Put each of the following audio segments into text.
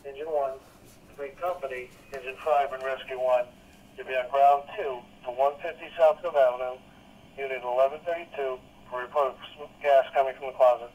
Engine 1, 3 Company, Engine 5 and Rescue 1. You'll be on ground 2 to 150 South Hill Avenue, Unit 1132, for report of gas coming from the closet.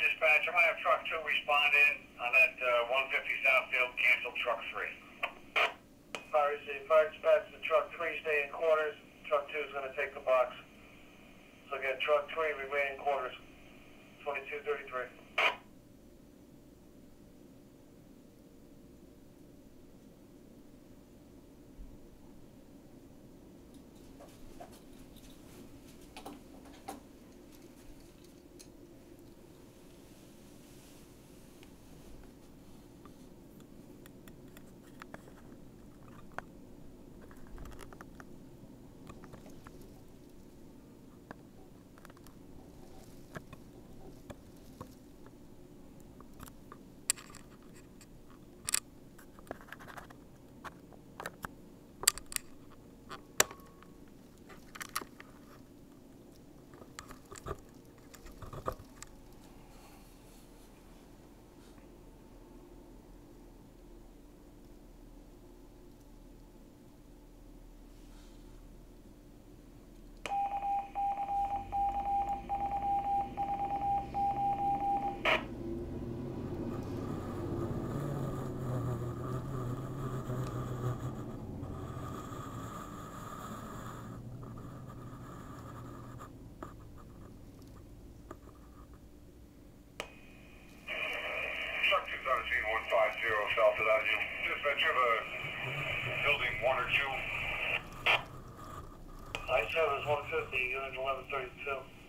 Dispatch, I'm going to have truck 2 respond in on that 150 Southfield, cancel truck 3. Fire dispatch, the truck 3 stay in quarters, truck 2 is going to take the box. So again, truck 3 remain in quarters, 2233. Stamford Fire Rescue. Dispatch, you have a building 1 or 2? I said it was 150, unit 1132.